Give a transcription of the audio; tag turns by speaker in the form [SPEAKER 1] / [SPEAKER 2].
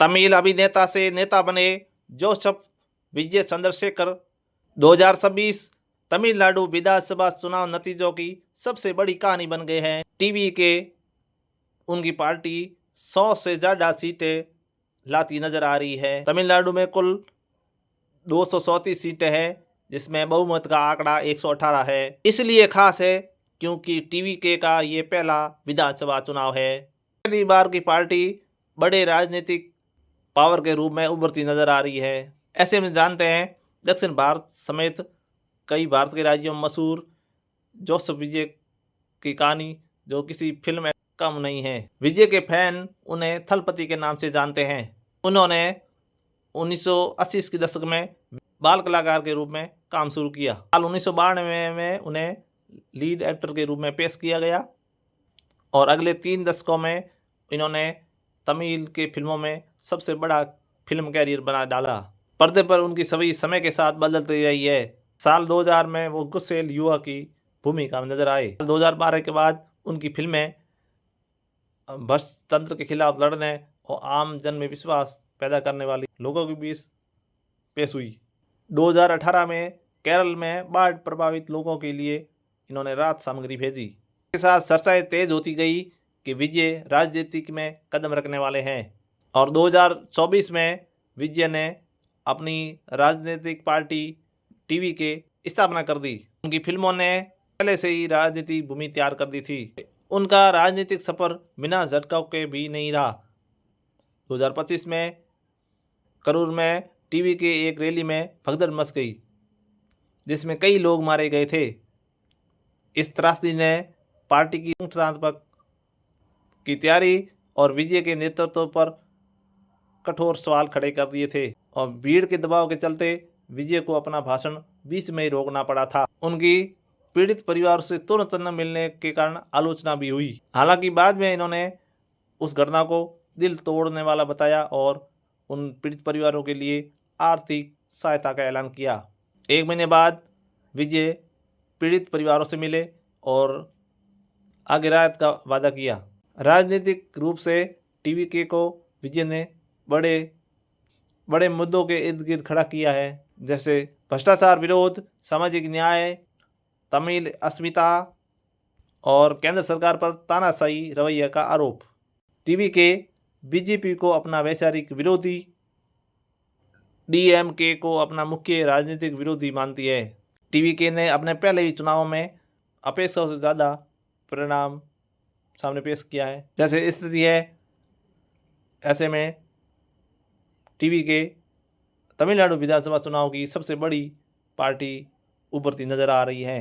[SPEAKER 1] तमिल अभिनेता से नेता बने जोसेफ विजय चंद्रशेखर 2026 तमिलनाडु विधानसभा चुनाव नतीजों की सबसे बड़ी कहानी बन गए हैं। टीवी के उनकी पार्टी 100 से ज़्यादा सीटें लाती नजर आ रही है। तमिलनाडु में कुल 234 सीटें हैं, जिसमें बहुमत का आंकड़ा 118 है। इसलिए खास है क्योंकि टीवीके का ये पहला विधानसभा चुनाव है। पहली बार की पार्टी बड़े राजनीतिक पावर के रूप में उभरती नजर आ रही है। ऐसे में जानते हैं दक्षिण भारत समेत कई भारत के राज्यों में मशहूर जोसेफ विजय की कहानी, जो किसी फिल्म में कम नहीं है। विजय के फैन उन्हें थलपति के नाम से जानते हैं। उन्होंने 1980 के दशक में बाल कलाकार के रूप में काम शुरू किया। साल 1992 में उन्हें लीड एक्टर के रूप में पेश किया गया और अगले 3 दशकों में इन्होंने तमिल के फिल्मों में सबसे बड़ा फिल्म कैरियर बना डाला। पर्दे पर उनकी छवि समय के साथ बदलती रही है। साल 2000 में वो गुस्सैल युवा की भूमिका में नजर आए। 2012 के बाद उनकी फिल्में भ्रष्ट तंत्र के खिलाफ लड़ने और आम जन में विश्वास पैदा करने वाली लोगों के बीच पेश हुई। 2018 में केरल में बाढ़ प्रभावित लोगों के लिए इन्होंने राहत सामग्री भेजी। इसके साथ चर्चाएं तेज होती गई कि विजय राजनीति में कदम रखने वाले हैं और 2024 में विजय ने अपनी राजनीतिक पार्टी टीवीके स्थापना कर दी। उनकी फिल्मों ने पहले से ही राजनीतिक भूमि तैयार कर दी थी। उनका राजनीतिक सफर बिना झटकाव के भी नहीं रहा। 2025 में करूर में टीवी के एक रैली में भगदड़ मच गई, जिसमें कई लोग मारे गए थे। इस त्रासदी ने पार्टी की संस्थापक की तैयारी और विजय के नेतृत्व पर कठोर सवाल खड़े कर दिए थे और भीड़ के दबाव के चलते विजय को अपना भाषण बीच में ही रोकना पड़ा था। उनकी पीड़ित परिवार से तुरंत न मिलने के कारण आलोचना भी हुई। हालांकि बाद में इन्होंने उस घटना को दिल तोड़ने वाला बताया और उन पीड़ित परिवारों के लिए आर्थिक सहायता का ऐलान किया। 1 महीने बाद विजय पीड़ित परिवारों से मिले और आगे राहत का वादा किया। राजनीतिक रूप से टीवीके को विजय ने बड़े मुद्दों के इर्द गिर्द खड़ा किया है, जैसे भ्रष्टाचार विरोध, सामाजिक न्याय, तमिल अस्मिता और केंद्र सरकार पर तानाशाही रवैया का आरोप। टीवीके बीजेपी को अपना वैचारिक विरोधी, डीएमके को अपना मुख्य राजनीतिक विरोधी मानती है। टीवीके ने अपने पहले ही चुनावों में अपेक्षा से ज़्यादा परिणाम सामने पेश किया है। जैसे स्थिति है, ऐसे में टीवीके तमिलनाडु विधानसभा चुनाव की सबसे बड़ी पार्टी उभरती नजर आ रही है।